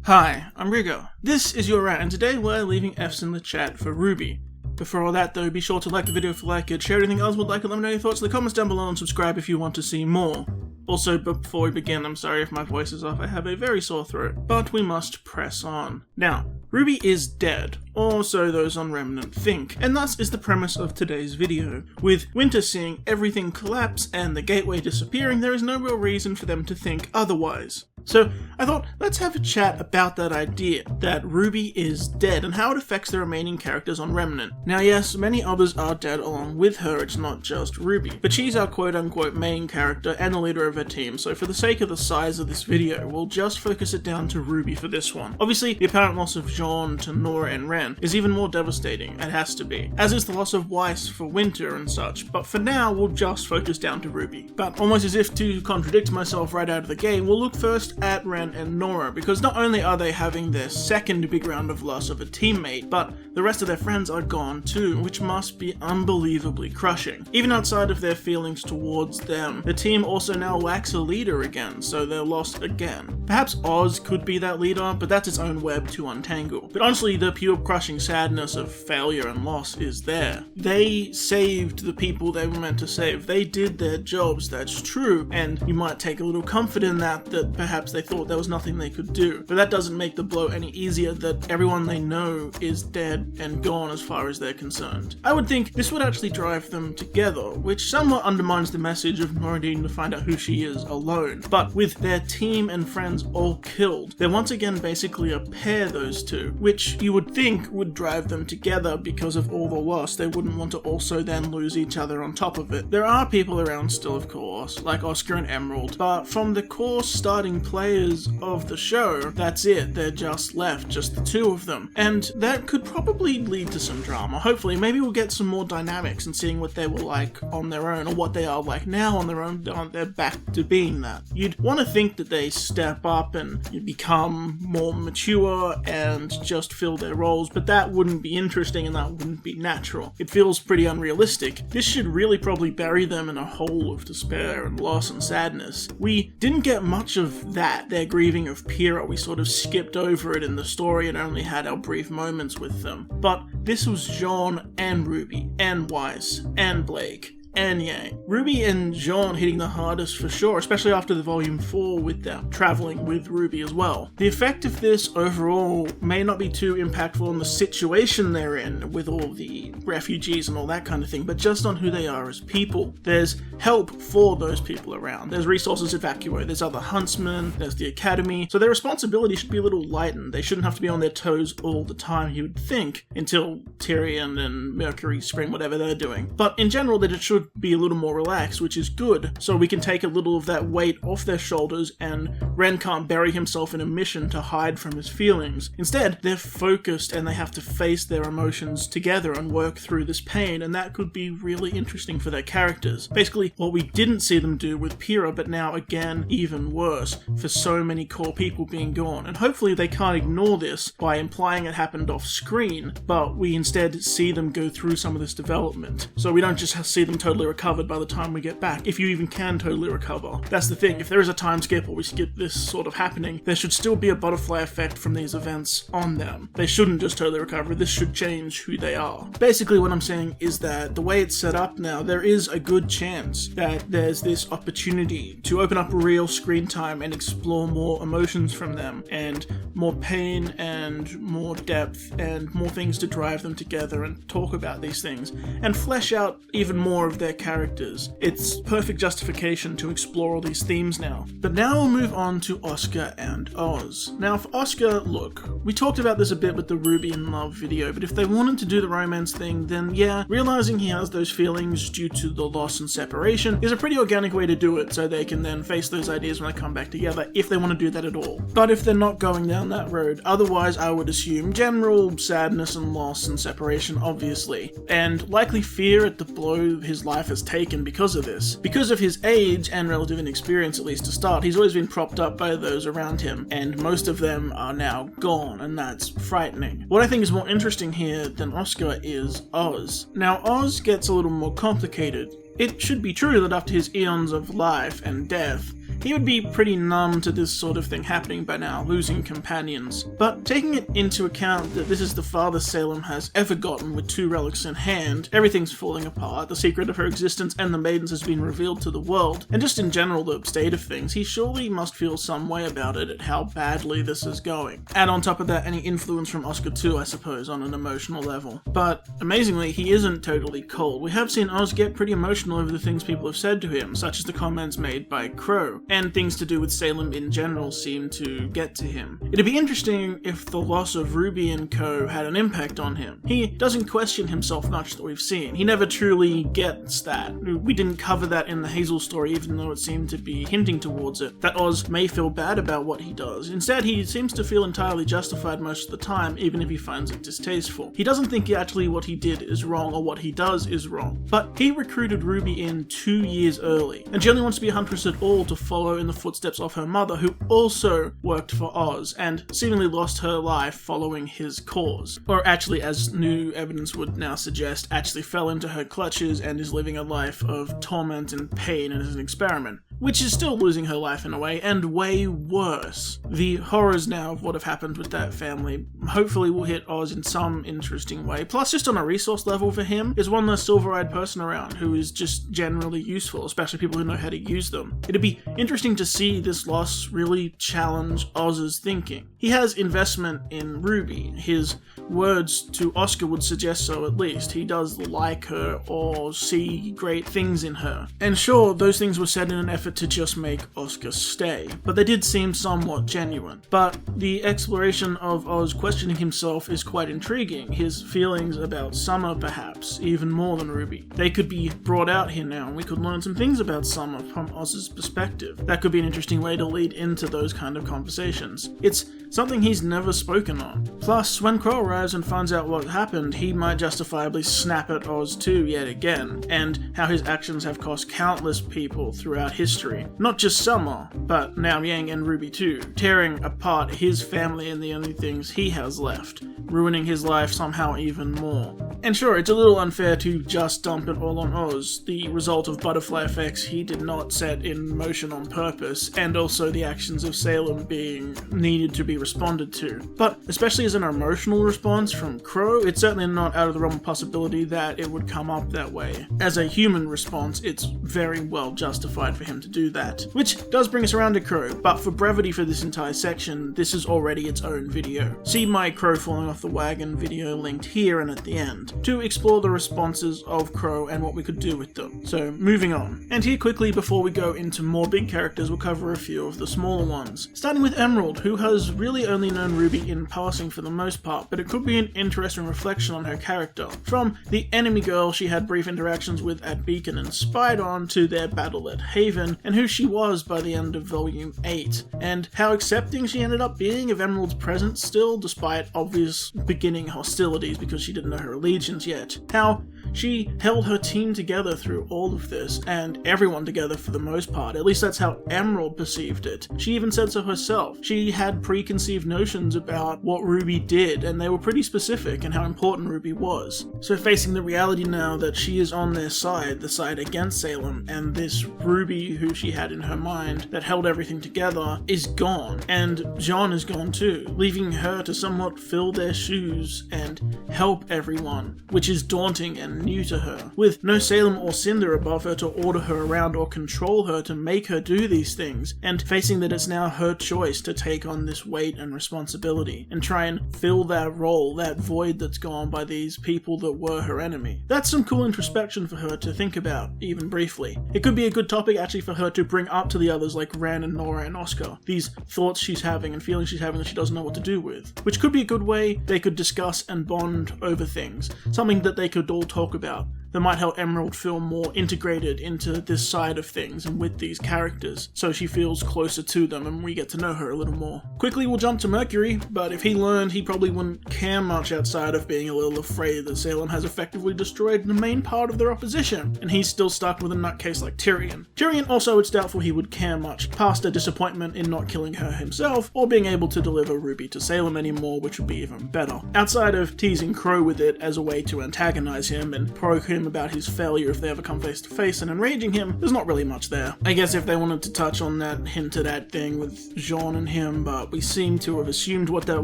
Hi, I'm Rigo. This is your rat, and today we're leaving Fs in the chat for RWBY. Before all that though, be sure to like the video if you like it, share anything else would like it, let me know your thoughts in the comments down below, and subscribe if you want to see more. Also, before we begin, I'm sorry if my voice is off, I have a very sore throat, but we must press on. Now, RWBY is dead, or so those on Remnant think, and thus is the premise of today's video. With Winter seeing everything collapse and the gateway disappearing, there is no real reason for them to think otherwise. So I thought, let's have a chat about that idea, that RWBY is dead and how it affects the remaining characters on Remnant. Now yes, many others are dead along with her, it's not just RWBY, but she's our quote-unquote main character and the leader of her team, so for the sake of the size of this video, we'll just focus it down to RWBY for this one. Obviously, the apparent loss of Jean to Nora and Ren is even more devastating, it has to be, as is the loss of Weiss for Winter and such, but for now we'll just focus down to RWBY. But almost as if to contradict myself right out of the game, we'll look first at Ren and Nora, because not only are they having their second big round of loss of a teammate, but the rest of their friends are gone too, which must be unbelievably crushing. Even outside of their feelings towards them, the team also now lacks a leader again, so they're lost again. Perhaps Oz could be that leader, but that's its own web to untangle. But honestly, the pure crushing sadness of failure and loss is there. They saved the people they were meant to save. They did their jobs, that's true, and you might take a little comfort in that perhaps they thought there was nothing they could do. But that doesn't make the blow any easier that everyone they know is dead and gone as far as they're concerned. I would think this would actually drive them together, which somewhat undermines the message of Nora needing to find out who she is alone. But with their team and friends all killed, they're once again basically a pair, those two, which you would think would drive them together because of all the loss. They wouldn't want to also then lose each other on top of it. There are people around still, of course, like Oscar and Emerald, but from the core starting players of the show, that's it, they're just left, just the two of them. And that could probably lead to some drama. Hopefully, maybe we'll get some more dynamics and seeing what they were like on their own, or what they are like now on their own, they're back to being that. You'd want to think that they step up and become more mature and just fill their roles, but that wouldn't be interesting and that wouldn't be natural. It feels pretty unrealistic. This should really probably bury them in a hole of despair and loss and sadness. We didn't get much of that, their grieving of Pyrrha. We sort of skipped over it in the story and only had our brief moments with them. But this was Jean and RWBY, and Weiss, and Blake, and Yang. RWBY and Jean hitting the hardest for sure, especially after the Volume 4 with them traveling with RWBY as well. The effect of this overall may not be too impactful on the situation they're in with all the refugees and all that kind of thing, but just on who they are as people. There's help for those people around. There's resources evacuated, there's other huntsmen, there's the academy, so their responsibility should be a little lightened. They shouldn't have to be on their toes all the time, you would think, until Tyrion and Mercury Spring, whatever they're doing. But in general, they should be a little more relaxed, which is good, so we can take a little of that weight off their shoulders and Ren can't bury himself in a mission to hide from his feelings. Instead, they're focused and they have to face their emotions together and work through this pain, and that could be really interesting for their characters. Basically, what we didn't see them do with Pyrrha, but now again, even worse, for so many core people being gone. And hopefully they can't ignore this by implying it happened off screen, but we instead see them go through some of this development. So we don't just see them totally recovered by the time we get back, if you even can totally recover. That's the thing, if there is a time skip or we skip this sort of happening, there should still be a butterfly effect from these events on them. They shouldn't just totally recover, this should change who they are. Basically what I'm saying is that the way it's set up now, there is a good chance that there's this opportunity to open up real screen time and explore more emotions from them, and more pain and more depth and more things to drive them together and talk about these things, and flesh out even more of their characters. It's perfect justification to explore all these themes now. But now we'll move on to Oscar and Oz. Now for Oscar, look, we talked about this a bit with the RWBY in Love video, but if they wanted to do the romance thing, then yeah, realizing he has those feelings due to the loss and separation is a pretty organic way to do it, so they can then face those ideas when they come back together, if they want to do that at all. But if they're not going down that road, otherwise I would assume general sadness and loss and separation, obviously, and likely fear at the blow his life has taken because of this. Because of his age and relative inexperience, at least to start, he's always been propped up by those around him, and most of them are now gone, and that's frightening. What I think is more interesting here than Oscar is Oz. Now Oz gets a little more complicated. It should be true that after his eons of life and death, he would be pretty numb to this sort of thing happening by now, losing companions. But taking it into account that this is the farthest Salem has ever gotten with 2 relics in hand, everything's falling apart, the secret of her existence and the maidens has been revealed to the world, and just in general the state of things, he surely must feel some way about it at how badly this is going. Add on top of that any influence from Oscar too, I suppose, on an emotional level. But amazingly, he isn't totally cold. We have seen Oz get pretty emotional over the things people have said to him, such as the comments made by Crow, and things to do with Salem in general seem to get to him. It'd be interesting if the loss of RWBY and co had an impact on him. He doesn't question himself much that we've seen. He never truly gets that. We didn't cover that in the Hazel story, even though it seemed to be hinting towards it, that Oz may feel bad about what he does. Instead, he seems to feel entirely justified most of the time, even if he finds it distasteful. He doesn't think actually what he did is wrong or what he does is wrong. But he recruited RWBY in 2 years early, and she only wants to be a huntress at all to follow in the footsteps of her mother, who also worked for Oz, and seemingly lost her life following his cause. Or actually, as new evidence would now suggest, actually fell into her clutches and is living a life of torment and pain as an experiment. Which is still losing her life in a way, and way worse. The horrors now of what have happened with that family hopefully will hit Oz in some interesting way. Plus, just on a resource level for him, is one less silver-eyed person around who is just generally useful, especially people who know how to use them. It'd be interesting to see this loss really challenge Oz's thinking. He has investment in RWBY. His words to Oscar would suggest so, at least. He does like her or see great things in her. And sure, those things were said in an effort to just make Oscar stay, but they did seem somewhat genuine. But the exploration of Oz questioning himself is quite intriguing. His feelings about Summer, perhaps, even more than RWBY. They could be brought out here now, and we could learn some things about Summer from Oz's perspective. That could be an interesting way to lead into those kind of conversations. It's something he's never spoken on. Plus, when Crow arrives and finds out what happened, he might justifiably snap at Oz too yet again, and how his actions have cost countless people throughout history. Not just Summer, but now Yang and RWBY too, tearing apart his family and the only things he has left, ruining his life somehow even more. And sure, it's a little unfair to just dump it all on Oz, the result of butterfly effects he did not set in motion on purpose, and also the actions of Salem being needed to be responded to. But especially as an emotional response from Crow, it's certainly not out of the realm of possibility that it would come up that way. As a human response, it's very well justified for him to do that. Which does bring us around to Crow, but for brevity for this entire section, this is already its own video. See my Crow falling off the wagon video linked here and at the end, to explore the responses of Crow and what we could do with them. So moving on. And here quickly, before we go into more big characters, we'll cover a few of the smaller ones. Starting with Emerald, who has really only known RWBY in passing for the most part, but it could be an interesting reflection on her character. From the enemy girl she had brief interactions with at Beacon and spied on, to their battle at Haven, and who she was by the end of Volume 8, and how accepting she ended up being of Emerald's presence still, despite obvious beginning hostilities because she didn't know her allegiance yet. How she held her team together through all of this, and everyone together for the most part. At least that's how Emerald perceived it. She even said so herself. She had preconceived notions about what RWBY did, and they were pretty specific and how important RWBY was. So facing the reality now that she is on their side, the side against Salem, and this RWBY who she had in her mind that held everything together is gone, and Jean is gone too, leaving her to somewhat fill their shoes and help everyone, which is daunting and new to her. With no Salem or Cinder above her to order her around or control her to make her do these things, and facing that it's now her choice to take on this weight and responsibility, and try and fill that role, that void that's gone by these people that were her enemy. That's some cool introspection for her to think about, even briefly. It could be a good topic actually for her to bring up to the others like Ren and Nora and Oscar, these thoughts she's having and feelings she's having that she doesn't know what to do with, which could be a good way they could discuss and bond over things, something that they could all talk about. That might help Emerald feel more integrated into this side of things and with these characters, so she feels closer to them and we get to know her a little more. Quickly we'll jump to Mercury, but if he learned, he probably wouldn't care much outside of being a little afraid that Salem has effectively destroyed the main part of their opposition, and he's still stuck with a nutcase like Tyrion. Tyrion also, it's doubtful he would care much, past a disappointment in not killing her himself, or being able to deliver RWBY to Salem anymore, which would be even better. Outside of teasing Crow with it as a way to antagonize him and provoke him him about his failure if they ever come face to face, and enraging him, there's not really much there. I guess if they wanted to touch on that hinted at thing with Jean and him, but we seem to have assumed what that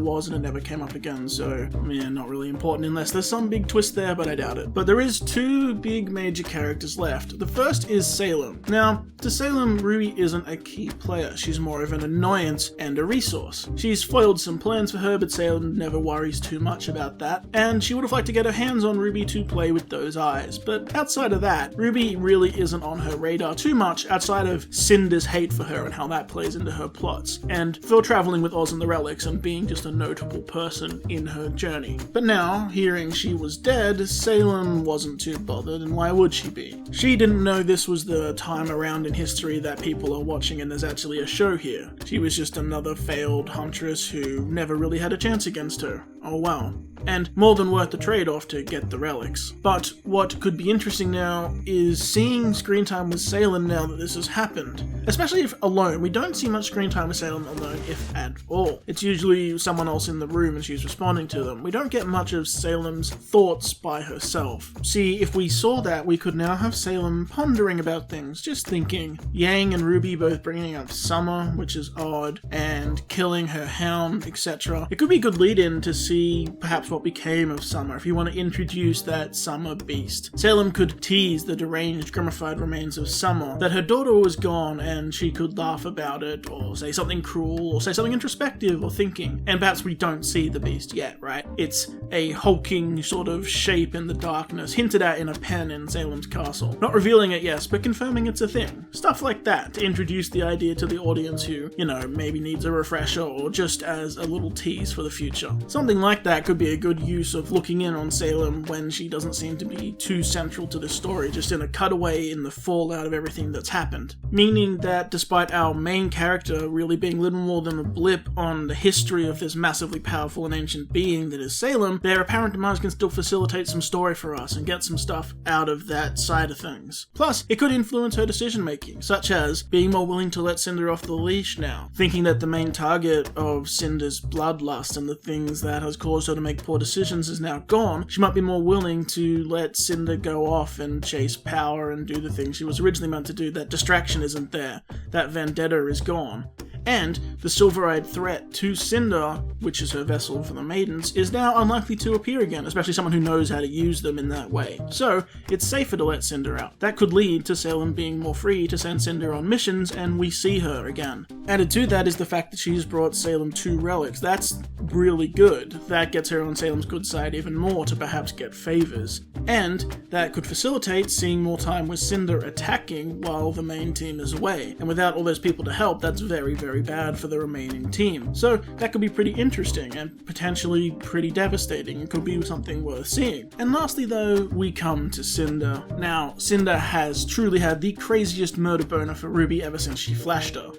was and it never came up again, so yeah, not really important unless there's some big twist there, but I doubt it. But there is two big major characters left. The first is Salem. Now, to Salem, Ruby isn't a key player. She's more of an annoyance and a resource. She's foiled some plans for her, but Salem never worries too much about that, and she would have liked to get her hands on Ruby to play with those eyes. But outside of that, Ruby really isn't on her radar too much outside of Cinder's hate for her and how that plays into her plots, and Phil traveling with Oz and the relics and being just a notable person in her journey. But now, hearing she was dead, Salem wasn't too bothered, and why would she be? She didn't know this was the time around in history that people are watching and there's actually a show here. She was just another failed huntress who never really had a chance against her. Oh wow. And more than worth the trade-off to get the relics. But what could be interesting now is seeing screen time with Salem now that this has happened. Especially if alone. We don't see much screen time with Salem alone, if at all. It's usually someone else in the room and she's responding to them. We don't get much of Salem's thoughts by herself. See, if we saw that, we could now have Salem pondering about things, just thinking. Yang and Ruby both bringing up Summer, which is odd, and killing her hound, etc. It could be a good lead-in to see perhaps what became of Summer, if you want to introduce that Summer beast. Salem could tease the deranged, grimmified remains of Summer, that her daughter was gone and she could laugh about it, or say something cruel, or say something introspective or thinking. And perhaps we don't see the beast yet, right? It's a hulking sort of shape in the darkness, hinted at in a pen in Salem's castle. Not revealing it, yes, but confirming it's a thing. Stuff like that, to introduce the idea to the audience who, maybe needs a refresher, or just as a little tease for the future. Something like that could be a good use of looking in on Salem when she doesn't seem to be too central to the story, just in a cutaway in the fallout of everything that's happened. Meaning that despite our main character really being little more than a blip on the history of this massively powerful and ancient being that is Salem, their apparent demise can still facilitate some story for us and get some stuff out of that side of things. Plus, it could influence her decision making, such as being more willing to let Cinder off the leash now, thinking that the main target of Cinder's bloodlust and the things that has caused her to make poor decisions is now gone. She might be more willing to let Cinder go off and chase power and do the things she was originally meant to do. That distraction isn't there. That vendetta is gone. And the silver-eyed threat to Cinder, which is her vessel for the maidens, is now unlikely to appear again, especially someone who knows how to use them in that way. So, it's safer to let Cinder out. That could lead to Salem being more free to send Cinder on missions, and we see her again. Added to that is the fact that she's brought Salem 2 relics. That's really good. That gets her on Salem's good side even more to perhaps get favors. And that could facilitate seeing more time with Cinder attacking while the main team is away. And without all those people to help, that's very, very bad for the remaining team. So that could be pretty interesting and potentially pretty devastating. It could be something worth seeing. And lastly though, we come to Cinder. Now, Cinder has truly had the craziest murder boner for Ruby ever since she flashed her.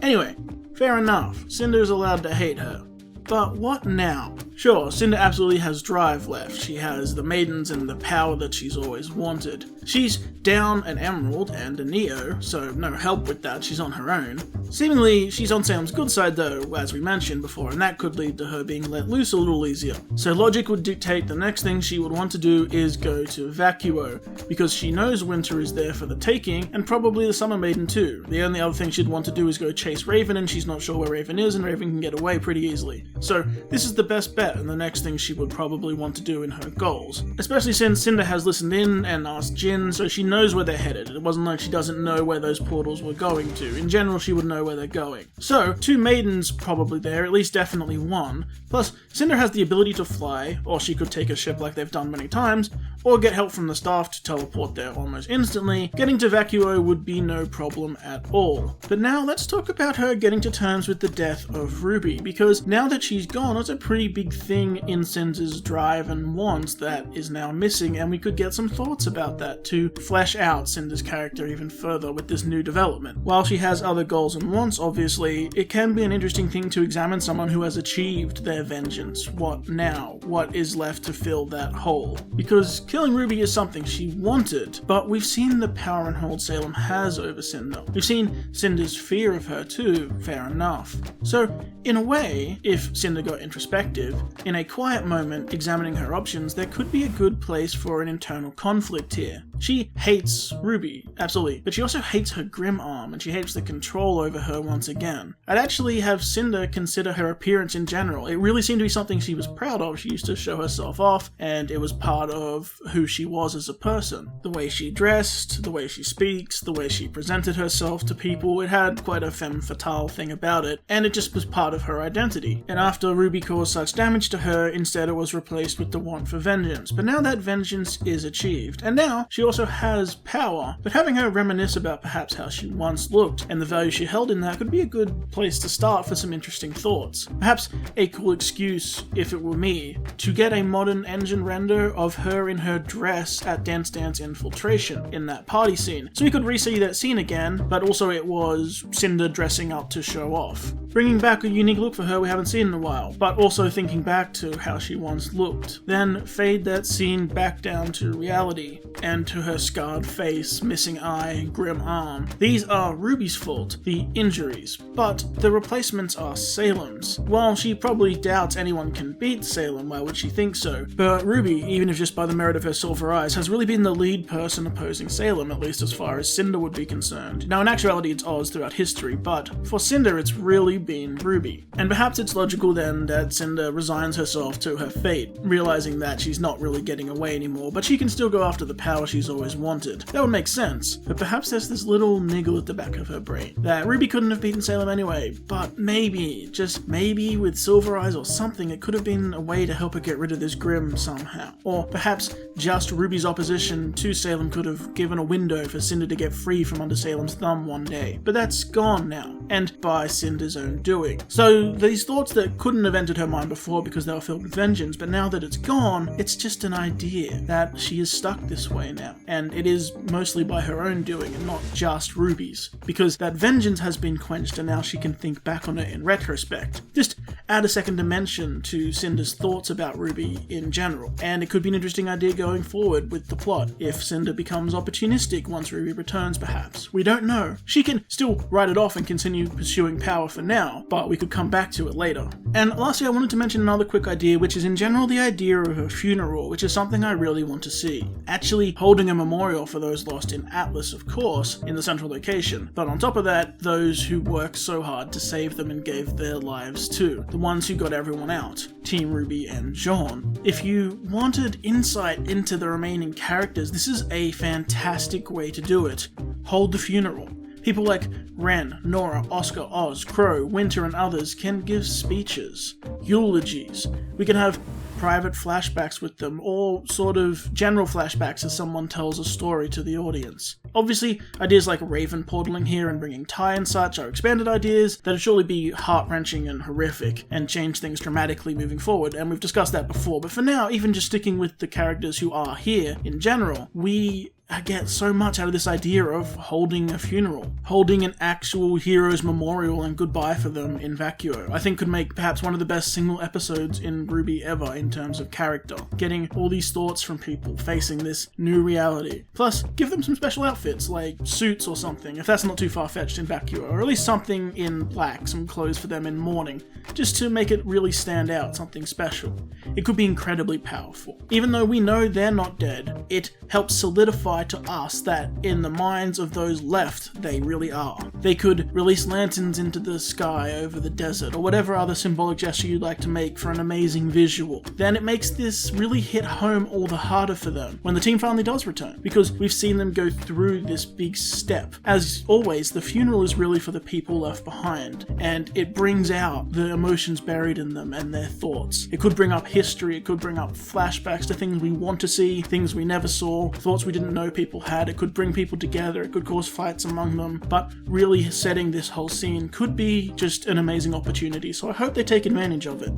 Anyway, fair enough. Cinder is allowed to hate her. But what now? Sure, Cinder absolutely has drive left. She has the maidens and the power that she's always wanted. She's down an emerald and a Neo, so no help with that, she's on her own. Seemingly, she's on Salem's good side though, as we mentioned before, and that could lead to her being let loose a little easier. So logic would dictate the next thing she would want to do is go to Vacuo, because she knows winter is there for the taking, and probably the Summer Maiden too. The only other thing she'd want to do is go chase Raven, and she's not sure where Raven is, and Raven can get away pretty easily. So this is the best bet, and the next thing she would probably want to do in her goals. Especially since Cinder has listened in and asked Jin, so she knows where they're headed. It wasn't like she doesn't know where those portals were going to. In general, she would know where they're going. So, 2 maidens probably there, at least definitely 1. Plus, Cinder has the ability to fly, or she could take a ship like they've done many times, or get help from the staff to teleport there almost instantly. Getting to Vacuo would be no problem at all. But now let's talk about her getting to terms with the death of Ruby, because now that she's gone, it's a pretty big thing in Cinder's drive and wants that is now missing, and we could get some thoughts about that to flesh out Cinder's character even further with this new development. While she has other goals and wants, obviously, it can be an interesting thing to examine someone who has achieved their vengeance. What now? What is left to fill that hole? Because killing Ruby is something she wanted, but we've seen the power and hold Salem has over Cinder. We've seen Cinder's fear of her too, fair enough. So, in a way, if Cinder got introspective, In a quiet moment, examining her options, there could be a good place for an internal conflict here. She hates RWBY, absolutely, but she also hates her grim arm, and she hates the control over her once again. I'd actually have Cinder consider her appearance in general. It really seemed to be something she was proud of. She used to show herself off, and it was part of who she was as a person. The way she dressed, the way she speaks, the way she presented herself to people, it had quite a femme fatale thing about it, and it just was part of her identity. And after RWBY caused such damage to her, instead it was replaced with the want for vengeance. But now that vengeance is achieved, and now she also has power, but having her reminisce about perhaps how she once looked and the value she held in that could be a good place to start for some interesting thoughts. Perhaps a cool excuse, if it were me, to get a modern engine render of her in her dress at Dance Dance Infiltration in that party scene, so we could re-see that scene again, but also it was Cinder dressing up to show off. Bringing back a unique look for her we haven't seen in a while, but also thinking back to how she once looked. Then fade that scene back down to reality, and to her scarred face, missing eye, grim arm. These are RWBY's fault, the injuries, but the replacements are Salem's. While she probably doubts anyone can beat Salem, why would she think so? But RWBY, even if just by the merit of her silver eyes, has really been the lead person opposing Salem, at least as far as Cinder would be concerned. Now in actuality it's Oz throughout history, but for Cinder it's really been RWBY. And perhaps it's logical then that Cinder resigns herself to her fate, realizing that she's not really getting away anymore, but she can still go after the power she's always wanted. That would make sense, but perhaps there's this little niggle at the back of her brain that RWBY couldn't have beaten Salem anyway, but maybe, just maybe with silver eyes or something, it could have been a way to help her get rid of this grim somehow. Or perhaps just RWBY's opposition to Salem could have given a window for Cinder to get free from under Salem's thumb one day, but that's gone now, and by Cinder's own doing. So these thoughts that couldn't have entered her mind before because they were filled with vengeance, but now that it's gone, it's just an idea that she is stuck this way now, and it is mostly by her own doing and not just RWBY's, because that vengeance has been quenched and now she can think back on it in retrospect. Just add a second dimension to Cinder's thoughts about RWBY in general, and it could be an interesting idea going forward with the plot, if Cinder becomes opportunistic once RWBY returns perhaps. We don't know. She can still write it off and continue pursuing power for now, but we could come back to it later. And lastly, I wanted to mention another quick idea, which is in general the idea of a funeral, which is something I really want to see. Actually holding a memorial for those lost in Atlas, of course, in the central location, but on top of that, those who worked so hard to save them and gave their lives too, the ones who got everyone out, Team RWBY and John. If you wanted insight into the remaining characters, this is a fantastic way to do it. Hold the funeral. People like Ren, Nora, Oscar, Oz, Crow, Winter and others can give speeches, eulogies. We can have private flashbacks with them, or sort of general flashbacks as someone tells a story to the audience. Obviously, ideas like Raven portaling here and bringing Ty and such are expanded ideas that'd surely be heart-wrenching and horrific, and change things dramatically moving forward, and we've discussed that before, but for now, even just sticking with the characters who are here in general, we get so much out of this idea of holding a funeral, holding an actual hero's memorial and goodbye for them in vacuo. I think could make perhaps one of the best single episodes in RWBY ever in terms of character. Getting all these thoughts from people facing this new reality. Plus, give them some special outfits, like suits or something, if that's not too far-fetched in vacuo, or at least something in black, some clothes for them in mourning, just to make it really stand out, something special. It could be incredibly powerful. Even though we know they're not dead, it helps solidify to us that in the minds of those left, they really are. They could release lanterns into the sky over the desert, or whatever other symbolic gesture you'd like to make for an amazing visual. Then it makes this really hit home all the harder for them when the team finally does return, because we've seen them go through this big step. As always, the funeral is really for the people left behind, and it brings out the emotions buried in them and their thoughts. It could bring up history, it could bring up flashbacks to things we want to see, things we never saw, thoughts we didn't know people had. It could bring people together, it could cause fights among them, but really setting this whole scene could be just an amazing opportunity, so I hope they take advantage of it.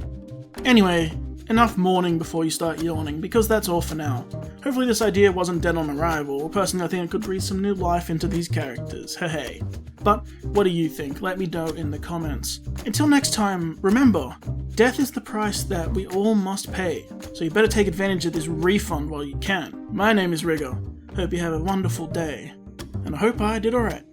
Anyway, enough mourning before you start yawning, because that's all for now. Hopefully this idea wasn't dead on arrival. Personally, I think it could breathe some new life into these characters, hey. But what do you think? Let me know in the comments. Until next time, remember, death is the price that we all must pay, so you better take advantage of this refund while you can. My name is Rigger. Hope you have a wonderful day, and I hope I did alright.